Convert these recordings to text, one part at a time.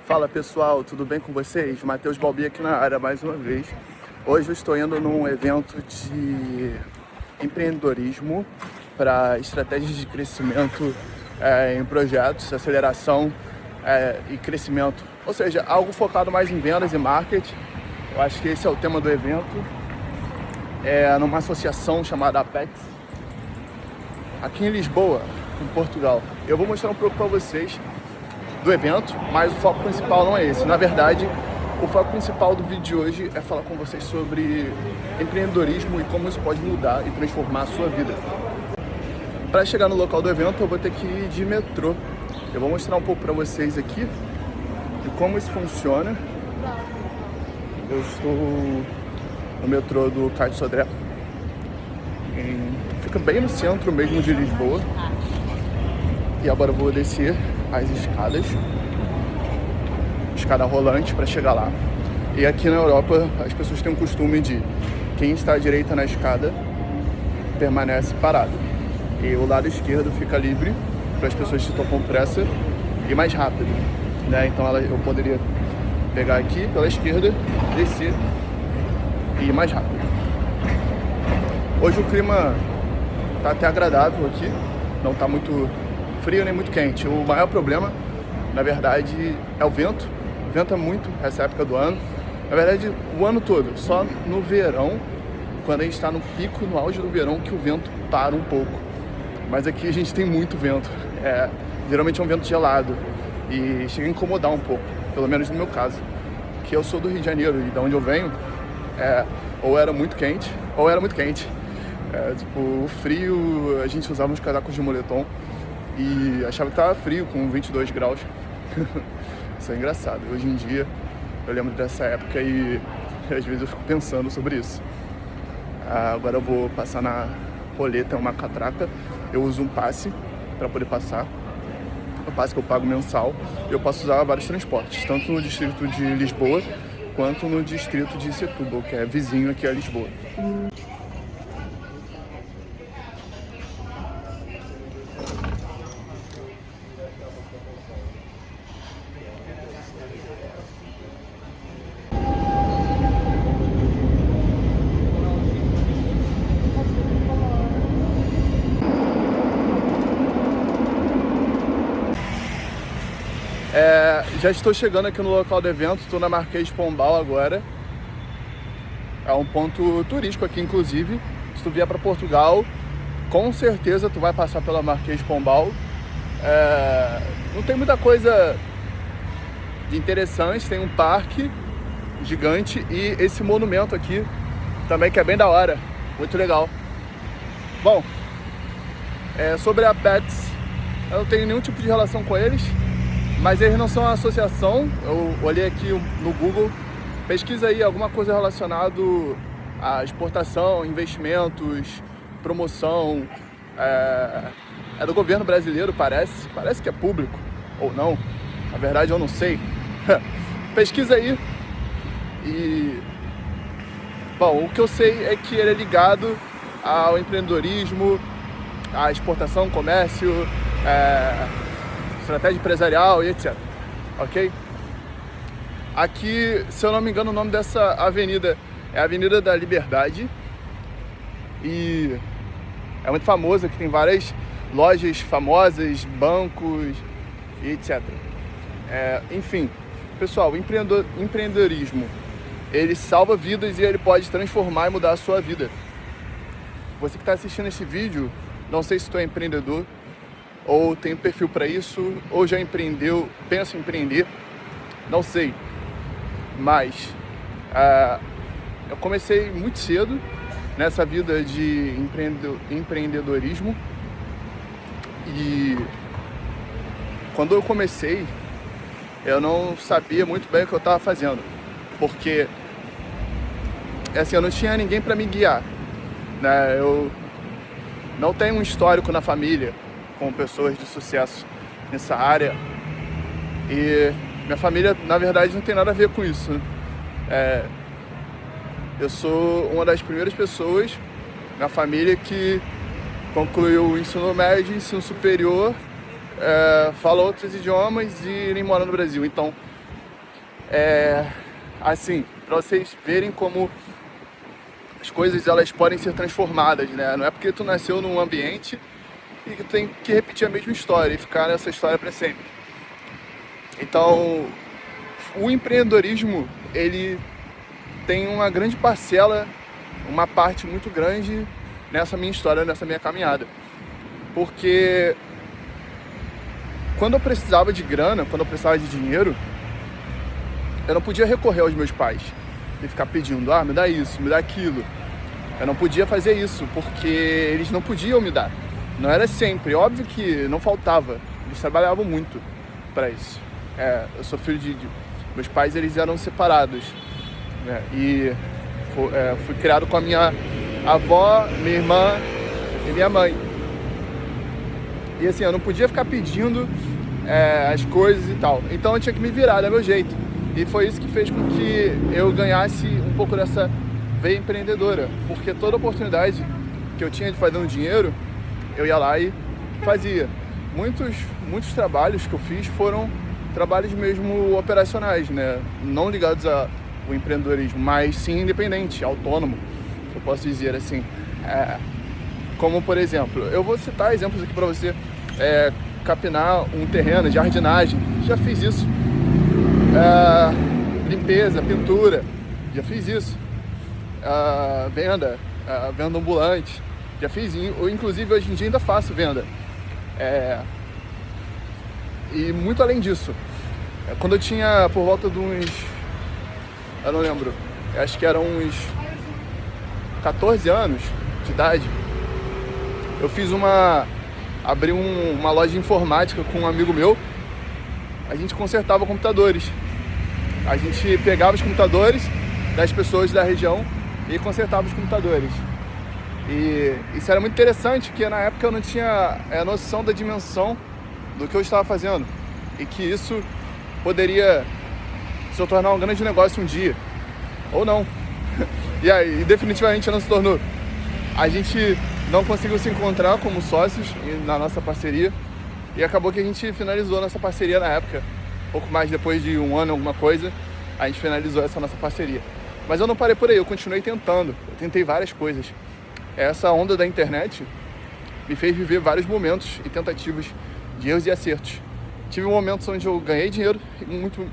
Fala pessoal, tudo bem com vocês? Matheus Balbi aqui na área mais uma vez. Hoje eu estou indo num evento de empreendedorismo para estratégias de crescimento em projetos, aceleração e crescimento. Ou seja, algo focado mais em vendas e marketing. Eu acho que esse é o tema do evento. É numa associação chamada Apex, aqui em Lisboa, em Portugal. Eu vou mostrar um pouco para vocês do evento, mas o foco principal não é esse. Na verdade, o foco principal do vídeo de hoje é falar com vocês sobre empreendedorismo e como isso pode mudar e transformar a sua vida. Para chegar no local do evento, eu vou ter que ir de metrô. Eu vou mostrar um pouco para vocês aqui de como isso funciona. Eu estou no metrô do Caio Sodré. Fica bem no centro mesmo de Lisboa. E agora eu vou descer as escadas, escada rolante para chegar lá. E aqui na Europa as pessoas têm o costume de quem está à direita na escada permanece parado e o lado esquerdo fica livre para as pessoas que estão com pressa e mais rápido, né? Então eu poderia pegar aqui pela esquerda, descer e ir mais rápido. Hoje o clima tá até agradável aqui, não tá muito frio nem muito quente. O maior problema, na verdade, é o vento. Venta muito essa época do ano. Na verdade, o ano todo. Só no verão, quando a gente está no pico, no auge do verão, que o vento para um pouco. Mas aqui a gente tem muito vento. Geralmente é um vento gelado. E chega a incomodar um pouco, pelo menos no meu caso. Que eu sou do Rio de Janeiro e de onde eu venho, ou era muito quente, ou era muito quente. Tipo, o frio, a gente usava uns casacos de moletom e achava que tava frio com 22 graus. Isso é engraçado. Hoje em dia eu lembro dessa época e às vezes eu fico pensando sobre isso. Agora eu vou passar na roleta, é uma catraca. Eu uso um passe para poder passar. O passe que eu pago mensal. Eu posso usar vários transportes, tanto no distrito de Lisboa quanto no distrito de Setúbal, que é vizinho aqui a Lisboa. Já estou chegando aqui no local do evento, estou na Marquês de Pombal agora. É um ponto turístico aqui, inclusive. Se tu vier para Portugal, com certeza tu vai passar pela Marquês de Pombal. Não tem muita coisa de interessante, tem um parque gigante e esse monumento aqui também, que é bem da hora, muito legal. Bom, sobre a Pets, eu não tenho nenhum tipo de relação com eles. Mas eles não são uma associação. Eu olhei aqui no Google, pesquisa aí alguma coisa relacionada à exportação, investimentos, promoção. É do governo brasileiro, parece que é público, ou não, na verdade eu não sei. Pesquisa aí. E, bom, o que eu sei é que ele é ligado ao empreendedorismo, à exportação, comércio, estratégia empresarial e etc. Ok? Aqui, se eu não me engano, o nome dessa avenida é Avenida da Liberdade. E é muito famosa, que tem várias lojas famosas, bancos e etc. Enfim, pessoal, o empreendedorismo, ele salva vidas e ele pode transformar e mudar a sua vida. Você que está assistindo esse vídeo, não sei se tu é empreendedor, ou tem perfil para isso, ou já empreendeu, pensa em empreender, não sei. Mas eu comecei muito cedo nessa vida de empreendedorismo e quando eu comecei, eu não sabia muito bem o que eu estava fazendo, porque assim, eu não tinha ninguém para me guiar, né? Eu não tenho um histórico na família com pessoas de sucesso nessa área e minha família, na verdade, não tem nada a ver com isso, né? Eu sou uma das primeiras pessoas na família que concluiu o ensino médio, ensino superior, fala outros idiomas e nem mora no Brasil. Então, Assim, para vocês verem como as coisas elas podem ser transformadas, né? Não é porque tu nasceu num ambiente e que tu tem que repetir a mesma história e ficar nessa história para sempre. Então, o empreendedorismo, ele tem uma grande parcela, uma parte muito grande nessa minha história, nessa minha caminhada. Porque quando eu precisava de grana, quando eu precisava de dinheiro, eu não podia recorrer aos meus pais e ficar pedindo, me dá isso, me dá aquilo. Eu não podia fazer isso, porque eles não podiam me dar. Não era sempre, óbvio que não faltava. Eles trabalhavam muito para isso. Eu sou filho de... Meus pais, eles eram separados, né? E fui criado com a minha avó, minha irmã e minha mãe. E assim, eu não podia ficar pedindo as coisas e tal. Então eu tinha que me virar, do meu jeito. E foi isso que fez com que eu ganhasse um pouco dessa veia empreendedora. Porque toda oportunidade que eu tinha de fazer um dinheiro, eu ia lá e fazia. Muitos trabalhos que eu fiz foram trabalhos mesmo operacionais, né? Não ligados ao empreendedorismo, mas sim independente, autônomo, eu posso dizer assim. Como, por exemplo, eu vou citar exemplos aqui para você. Capinar um terreno, jardinagem, já fiz isso. Limpeza, pintura, já fiz isso. Venda ambulante, já fiz. Inclusive, hoje em dia ainda faço venda. E muito além disso, quando eu tinha por volta de uns... Eu não lembro, acho que eram uns 14 anos de idade, eu abri uma loja de informática com um amigo meu. A gente consertava computadores. A gente pegava os computadores das pessoas da região e consertava os computadores. E isso era muito interessante, porque na época eu não tinha a noção da dimensão do que eu estava fazendo. E que isso poderia se tornar um grande negócio um dia. Ou não. E aí, definitivamente não se tornou. A gente não conseguiu se encontrar como sócios na nossa parceria. E acabou que a gente finalizou nossa parceria na época. Pouco mais depois de um ano, alguma coisa, a gente finalizou essa nossa parceria. Mas eu não parei por aí, eu continuei tentando. Eu tentei várias coisas. Essa onda da internet me fez viver vários momentos e tentativas de erros e acertos. Tive momentos onde eu ganhei dinheiro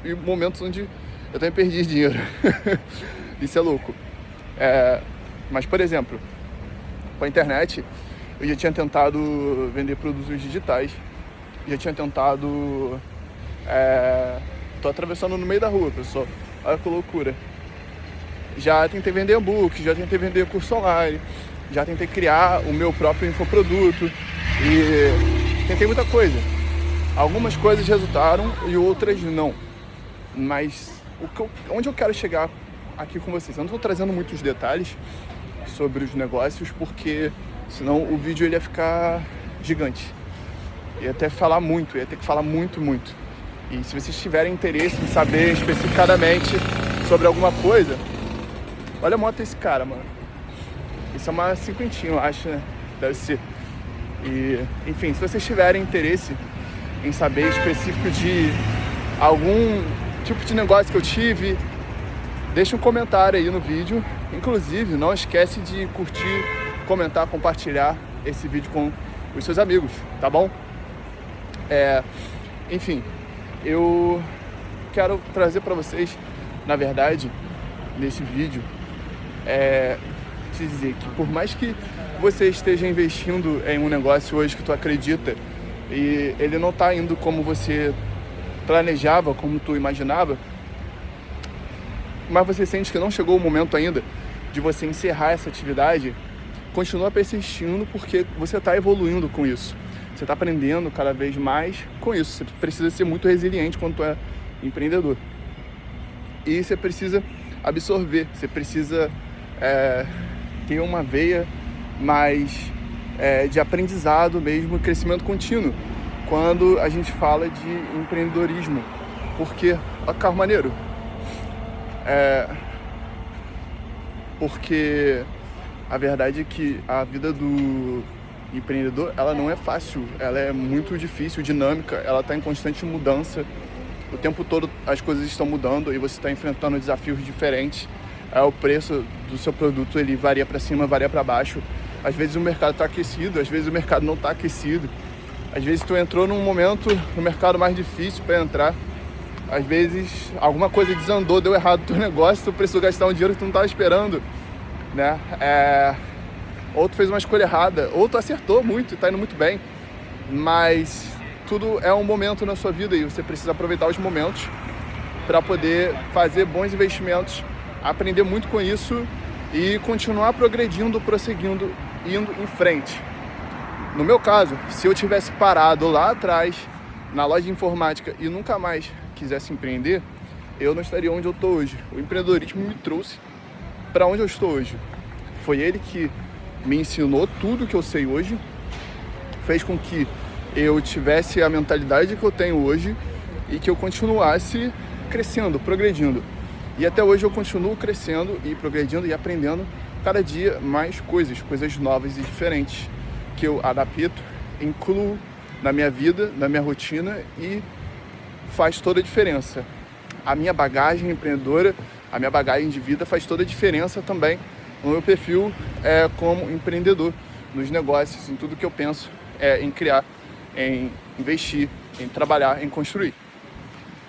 e momentos onde eu também perdi dinheiro. Isso é louco. Mas, por exemplo, com a internet, eu já tinha tentado vender produtos digitais. Já tinha tentado... Tô atravessando no meio da rua, pessoal. Olha que loucura. Já tentei vender e-book, já tentei vender curso online, já tentei criar o meu próprio infoproduto e tentei muita coisa. Algumas coisas resultaram e outras não. Mas onde eu quero chegar aqui com vocês? Eu não estou trazendo muitos detalhes sobre os negócios, porque senão o vídeo ele ia ficar gigante. Ia ter que falar muito. E se vocês tiverem interesse em saber especificadamente sobre alguma coisa, olha a moto desse cara, mano. Isso é uma cinquentinha, eu acho, né? Deve ser. E, enfim, se vocês tiverem interesse em saber específico de algum tipo de negócio que eu tive, deixa um comentário aí no vídeo. Inclusive, não esquece de curtir, comentar, compartilhar esse vídeo com os seus amigos, tá bom? Enfim, eu quero trazer para vocês, na verdade, nesse vídeo, te dizer que por mais que você esteja investindo em um negócio hoje que tu acredita e ele não está indo como você planejava, como tu imaginava, mas você sente que não chegou o momento ainda de você encerrar essa atividade, continua persistindo, porque você está evoluindo com isso. Você está aprendendo cada vez mais com isso. Você precisa ser muito resiliente quando tu é empreendedor. E você precisa absorver, você precisa ter uma veia mais de aprendizado mesmo, crescimento contínuo, quando a gente fala de empreendedorismo. Porque, carro maneiro, porque a verdade é que a vida do empreendedor, ela não é fácil, ela é muito difícil, dinâmica, ela está em constante mudança O tempo todo as coisas estão mudando e você está enfrentando desafios diferentes. O preço do seu produto ele varia para cima, varia para baixo. Às vezes o mercado está aquecido, às vezes o mercado não está aquecido. Às vezes tu entrou num momento no mercado mais difícil para entrar. Às vezes alguma coisa desandou, deu errado no teu negócio, tu precisou gastar um dinheiro que tu não estava esperando, né? Ou tu fez uma escolha errada, ou tu acertou muito e tá indo muito bem. Mas tudo é um momento na sua vida e você precisa aproveitar os momentos para poder fazer bons investimentos, aprender muito com isso e continuar progredindo, prosseguindo, indo em frente. No meu caso, se eu tivesse parado lá atrás na loja de informática e nunca mais quisesse empreender, eu não estaria onde eu estou hoje. O empreendedorismo me trouxe para onde eu estou hoje. Foi ele que me ensinou tudo que eu sei hoje, fez com que eu tivesse a mentalidade que eu tenho hoje e que eu continuasse crescendo, progredindo. E até hoje eu continuo crescendo e progredindo e aprendendo cada dia mais coisas novas e diferentes que eu adapto, incluo na minha vida, na minha rotina e faz toda a diferença. A minha bagagem empreendedora, a minha bagagem de vida faz toda a diferença também no meu perfil como empreendedor, nos negócios, em tudo que eu penso em criar, em investir, em trabalhar, em construir.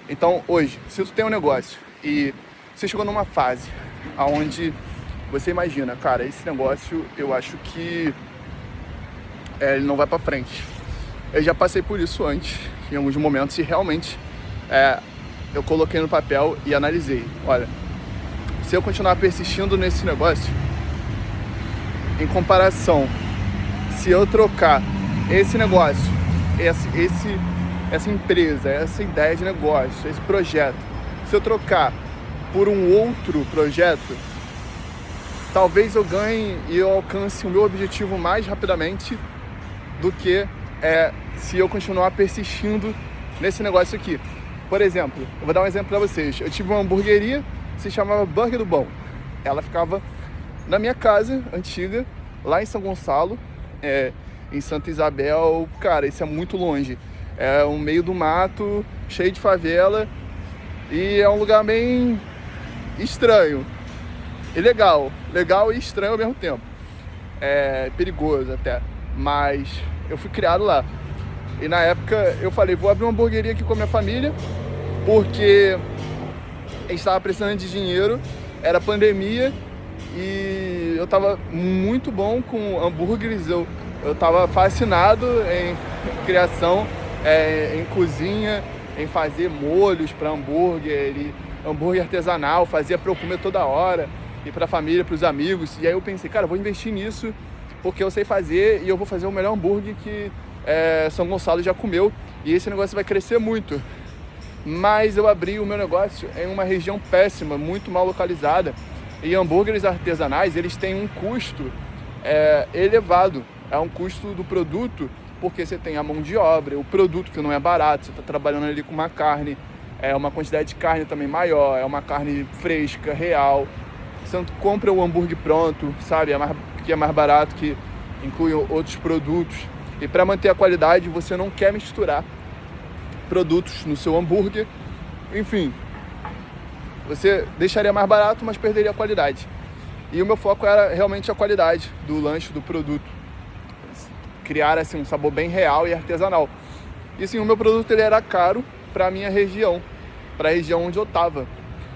Então hoje, se tu tem um negócio e você chegou numa fase onde você imagina, cara, esse negócio eu acho que ele não vai para frente. Eu já passei por isso antes, em alguns momentos, e realmente eu coloquei no papel e analisei. Olha, se eu continuar persistindo nesse negócio, em comparação, se eu trocar esse negócio, essa empresa, essa ideia de negócio, esse projeto, se eu trocar por um outro projeto, talvez eu ganhe e eu alcance o meu objetivo mais rapidamente do que se eu continuar persistindo nesse negócio aqui. Por exemplo, eu vou dar um exemplo para vocês. Eu tive uma hamburgueria, se chamava Burger do Bom. Ela ficava na minha casa antiga, lá em São Gonçalo, em Santa Isabel. Cara, isso é muito longe. É um meio do mato, cheio de favela, e é um lugar bem estranho e legal e estranho ao mesmo tempo. É perigoso até, mas eu fui criado lá. E na época eu falei, vou abrir uma hamburgueria aqui com a minha família, porque a gente estava precisando de dinheiro, era pandemia e eu estava muito bom com hambúrgueres, eu estava fascinado em criação, em cozinha, em fazer molhos para hambúrguer, hambúrguer artesanal, fazia para eu comer toda hora, e para a família, para os amigos. E aí eu pensei, cara, eu vou investir nisso, porque eu sei fazer e eu vou fazer o melhor hambúrguer que São Gonçalo já comeu, e esse negócio vai crescer muito. Mas eu abri o meu negócio em uma região péssima, muito mal localizada, e hambúrgueres artesanais, eles têm um custo elevado, é um custo do produto, porque você tem a mão de obra, o produto que não é barato, você está trabalhando ali com uma carne, uma quantidade de carne também maior, é uma carne fresca, real. Você não compra o hambúrguer pronto, sabe, que é mais barato, que inclui outros produtos. E para manter a qualidade, você não quer misturar produtos no seu hambúrguer. Enfim, você deixaria mais barato, mas perderia a qualidade. E o meu foco era realmente a qualidade do lanche, do produto. Criar assim, um sabor bem real e artesanal. E assim, o meu produto ele era caro para a minha região, para a região onde eu estava.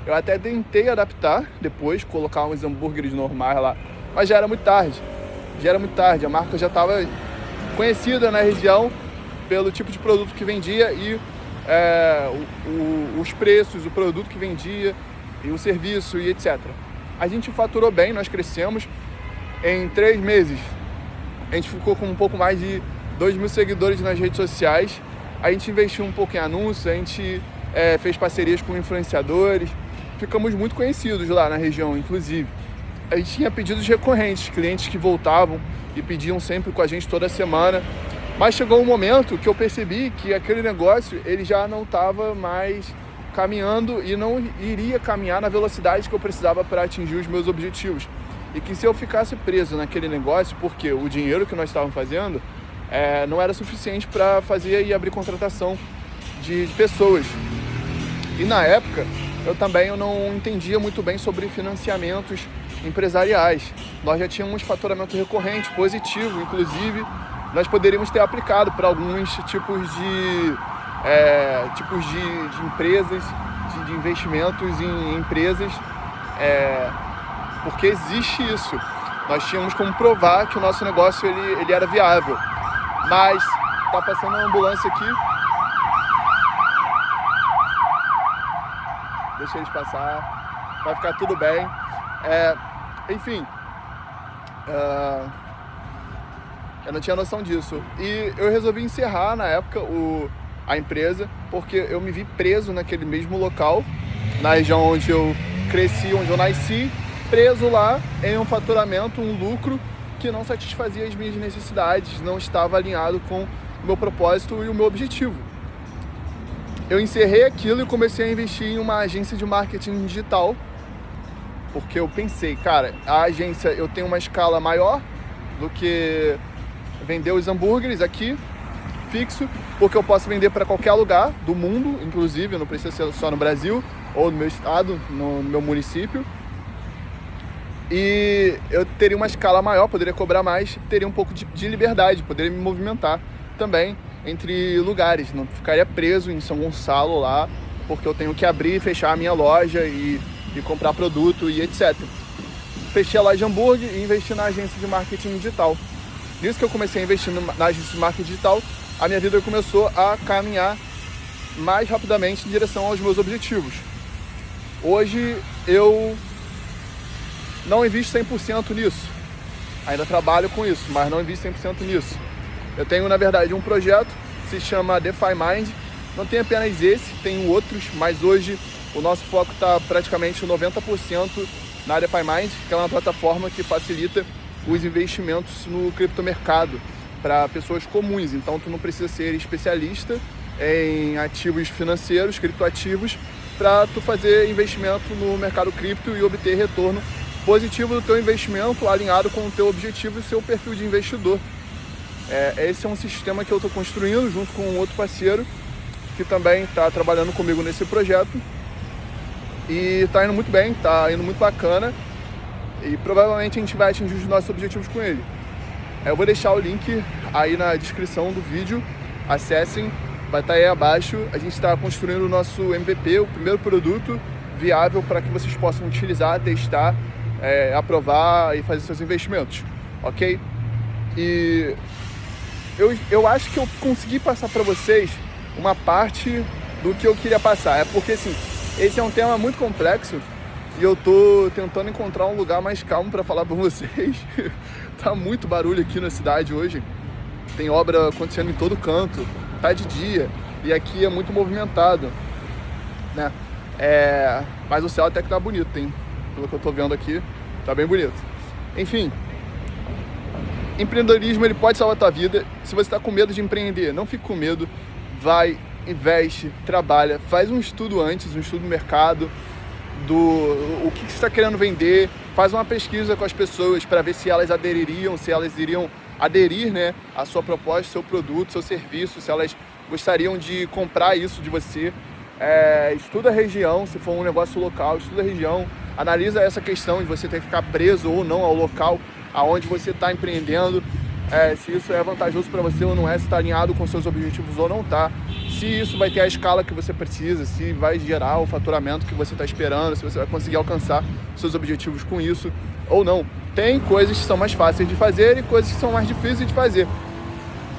Eu até tentei adaptar depois, colocar uns hambúrgueres normais lá, mas já era muito tarde. A marca já estava conhecida na região pelo tipo de produto que vendia e os preços, o produto que vendia e o serviço e etc. A gente faturou bem, nós crescemos. Em 3 meses, a gente ficou com um pouco mais de 2.000 seguidores nas redes sociais. A gente investiu um pouco em anúncios, a gente fez parcerias com influenciadores. Ficamos muito conhecidos lá na região, inclusive. A gente tinha pedidos recorrentes, clientes que voltavam e pediam sempre com a gente toda semana. Mas chegou um momento que eu percebi que aquele negócio ele já não estava mais caminhando e não iria caminhar na velocidade que eu precisava para atingir os meus objetivos. E que se eu ficasse preso naquele negócio, porque o dinheiro que nós estávamos fazendo não era suficiente para fazer e abrir contratação de pessoas. E na época, eu não entendia muito bem sobre financiamentos empresariais. Nós já tínhamos faturamento recorrente, positivo, inclusive nós poderíamos ter aplicado para alguns tipos de empresas, de investimentos em empresas, porque existe isso. Nós tínhamos como provar que o nosso negócio ele era viável. Mas tá passando uma ambulância aqui. Deixa eles passar, vai ficar tudo bem. Enfim, eu não tinha noção disso. E eu resolvi encerrar na época a empresa, porque eu me vi preso naquele mesmo local, na região onde eu cresci, onde eu nasci, preso lá em um faturamento, um lucro que não satisfazia as minhas necessidades, não estava alinhado com o meu propósito e o meu objetivo. Eu encerrei aquilo e comecei a investir em uma agência de marketing digital, porque eu pensei, cara, a agência eu tenho uma escala maior do que vender os hambúrgueres aqui, fixo, porque eu posso vender para qualquer lugar do mundo, inclusive, não precisa ser só no Brasil, ou no meu estado, no meu município. E eu teria uma escala maior, poderia cobrar mais, teria um pouco de liberdade, poderia me movimentar também entre lugares, não ficaria preso em São Gonçalo lá, porque eu tenho que abrir e fechar a minha loja e comprar produto e etc. Fechei a loja de hambúrguer e investi na agência de marketing digital. Nisso que eu comecei a investir na agência de marketing digital, a minha vida começou a caminhar mais rapidamente em direção aos meus objetivos. Hoje eu não invisto 100% nisso. Ainda trabalho com isso, mas não invisto 100% nisso. Eu tenho, na verdade, um projeto que se chama DeFi Mind. Não tem apenas esse, tem outros, mas hoje o nosso foco está praticamente 90% na DeFi Mind, que é uma plataforma que facilita os investimentos no criptomercado para pessoas comuns. Então, tu não precisa ser especialista em ativos financeiros, criptoativos, para tu fazer investimento no mercado cripto e obter retorno positivo do teu investimento alinhado com o teu objetivo e seu perfil de investidor. Esse é um sistema que eu estou construindo junto com um outro parceiro que também está trabalhando comigo nesse projeto e está indo muito bem, está indo muito bacana e provavelmente a gente vai atingir os nossos objetivos com ele. Eu vou deixar o link aí na descrição do vídeo, acessem, vai estar aí abaixo. A gente está construindo o nosso MVP, o primeiro produto viável para que vocês possam utilizar, testar, aprovar e fazer seus investimentos, ok? E eu acho que eu consegui passar para vocês uma parte do que eu queria passar. É porque, assim, esse é um tema muito complexo e eu tô tentando encontrar um lugar mais calmo para falar para vocês. Tá muito barulho aqui na cidade hoje. Tem obra acontecendo em todo canto. Tá de dia e aqui é muito movimentado, né? Mas o céu até que tá bonito, hein? Pelo que eu tô vendo aqui, tá bem bonito. Enfim, empreendedorismo ele pode salvar a tua vida. Se você está com medo de empreender, não fique com medo. Vai, investe, trabalha, faz um estudo antes, um estudo do mercado, o que você está querendo vender, faz uma pesquisa com as pessoas para ver se elas adeririam, se elas iriam aderir, né, à sua proposta, seu produto, seu serviço, se elas gostariam de comprar isso de você. Estuda a região, se for um negócio local, estuda a região, analisa essa questão de você ter que ficar preso ou não ao local aonde você está empreendendo, se isso é vantajoso para você ou não é, se está alinhado com seus objetivos ou não está, se isso vai ter a escala que você precisa, se vai gerar o faturamento que você está esperando, se você vai conseguir alcançar seus objetivos com isso ou não. Tem coisas que são mais fáceis de fazer e coisas que são mais difíceis de fazer.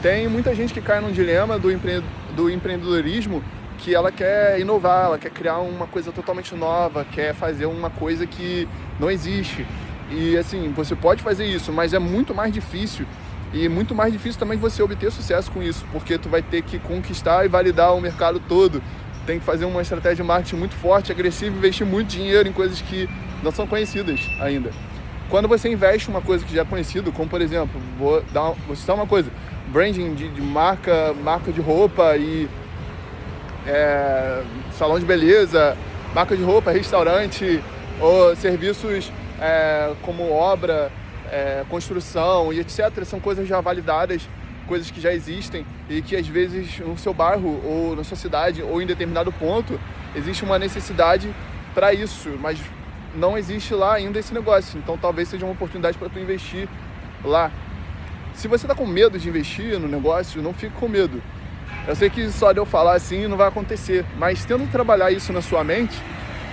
Tem muita gente que cai num dilema do empreendedorismo, que ela quer inovar, ela quer criar uma coisa totalmente nova, quer fazer uma coisa que não existe. E assim, você pode fazer isso, mas é muito mais difícil. E muito mais difícil também você obter sucesso com isso, porque tu vai ter que conquistar e validar o mercado todo. Tem que fazer uma estratégia de marketing muito forte, agressiva, investir muito dinheiro em coisas que não são conhecidas ainda. Quando você investe em uma coisa que já é conhecida, como por exemplo, vou citar uma coisa, branding de marca de roupa e salão de beleza, marca de roupa, restaurante, ou serviços como obra, construção e etc. São coisas já validadas, coisas que já existem e que às vezes no seu bairro ou na sua cidade ou em determinado ponto existe uma necessidade para isso, mas não existe lá ainda esse negócio. Então talvez seja uma oportunidade para tu investir lá. Se você está com medo de investir no negócio, não fique com medo. Eu sei que só de eu falar assim não vai acontecer, mas tenta trabalhar isso na sua mente,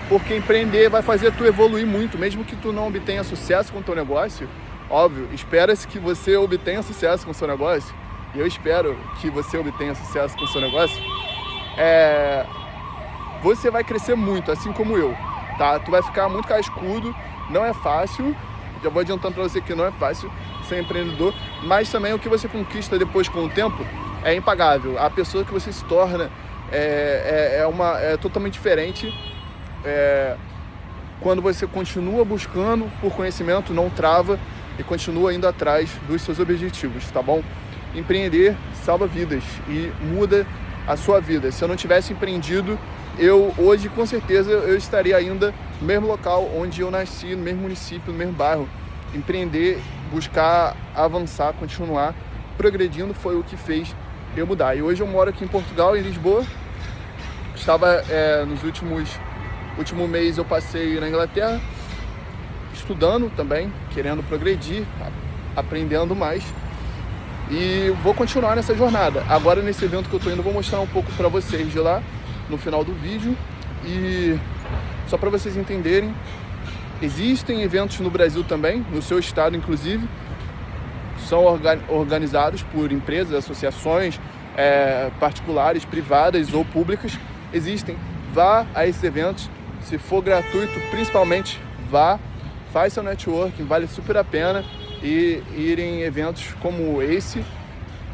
porque empreender vai fazer tu evoluir muito, mesmo que tu não obtenha sucesso com o teu negócio. Óbvio, espera-se que você obtenha sucesso com o seu negócio, e eu espero que você obtenha sucesso com o seu negócio. Você vai crescer muito, assim como eu, tá? Tu vai ficar muito cascudo, não é fácil, já vou adiantando para você que não é fácil ser empreendedor, mas também o que você conquista depois com o tempo é impagável. A pessoa que você se torna é totalmente diferente quando você continua buscando por conhecimento, não trava e continua indo atrás dos seus objetivos, tá bom? Empreender salva vidas e muda a sua vida. Se eu não tivesse empreendido, eu hoje com certeza eu estaria ainda no mesmo local onde eu nasci, no mesmo município, no mesmo bairro. Empreender, buscar avançar, continuar progredindo foi o que fez eu mudar. E hoje eu moro aqui em Portugal, em Lisboa. Estava nos último mês eu passei na Inglaterra, estudando também, querendo progredir, aprendendo mais. E vou continuar nessa jornada. Agora nesse evento que eu tô indo, eu vou mostrar um pouco para vocês de lá no final do vídeo. E só para vocês entenderem, existem eventos no Brasil também, no seu estado inclusive, são organizados por empresas, associações particulares, privadas ou públicas. Existem, vá a esses eventos, se for gratuito, principalmente vá, faz seu networking, vale super a pena e ir em eventos como esse,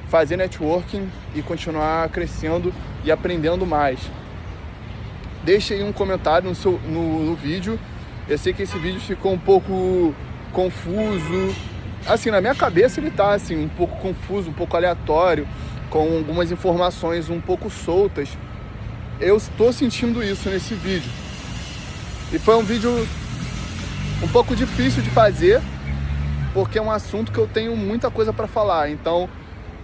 fazer networking e continuar crescendo e aprendendo mais. Deixe aí um comentário no vídeo. Eu sei que esse vídeo ficou um pouco confuso. Assim, na minha cabeça ele tá assim, um pouco confuso, um pouco aleatório, com algumas informações um pouco soltas. Eu estou sentindo isso nesse vídeo. E foi um vídeo um pouco difícil de fazer, porque é um assunto que eu tenho muita coisa para falar. Então,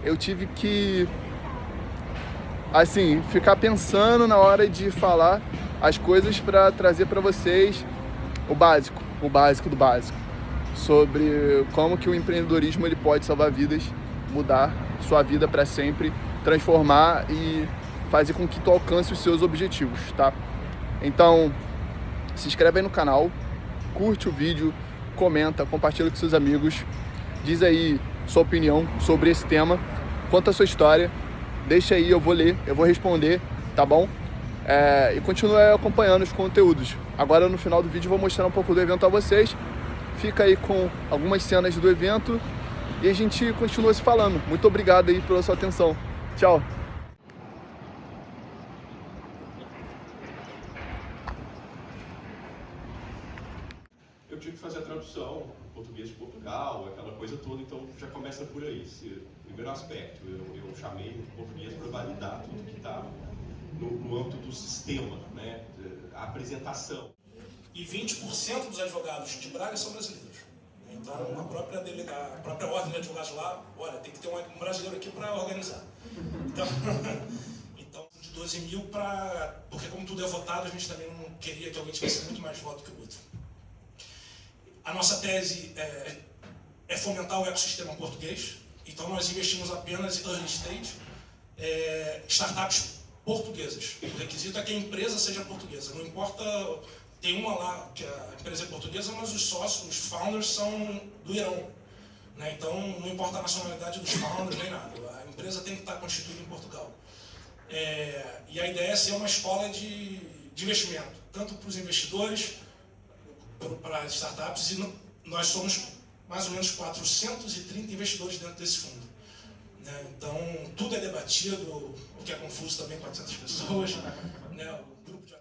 eu tive que, assim, ficar pensando na hora de falar as coisas para trazer para vocês o básico do básico, sobre como que o empreendedorismo ele pode salvar vidas, mudar sua vida para sempre, transformar e fazer com que tu alcance os seus objetivos, tá? Então, se inscreve aí no canal, curte o vídeo, comenta, compartilha com seus amigos, diz aí sua opinião sobre esse tema, conta a sua história, deixa aí, eu vou ler, eu vou responder, tá bom? E continue acompanhando os conteúdos. Agora no final do vídeo eu vou mostrar um pouco do evento a vocês, fica aí com algumas cenas do evento e a gente continua se falando. Muito obrigado aí pela sua atenção. Tchau! Eu tive que fazer a tradução português de Portugal, aquela coisa toda, então já começa por aí. Primeiro aspecto, eu chamei o português para validar tudo que estava no âmbito do sistema, né, a apresentação. E 20% dos advogados de Braga são brasileiros. Então, a própria ordem de advogados lá, olha, tem que ter um brasileiro aqui para organizar. Então, de 12 mil para... Porque como tudo é votado, a gente também não queria que alguém tivesse muito mais voto que o outro. A nossa tese é fomentar o ecossistema português. Então, nós investimos apenas em early stage, startups portuguesas. O requisito é que a empresa seja portuguesa. Não importa, tem uma lá que a empresa é portuguesa, mas os sócios, os founders são do Irão, né? Então não importa a nacionalidade dos founders nem nada. A empresa tem que estar constituída em Portugal. E a ideia é ser uma escola de investimento, tanto para os investidores, para as startups, e nós somos mais ou menos 430 investidores dentro desse fundo. Então, tudo é debatido, o que é confuso também 400 pessoas, né? O grupo de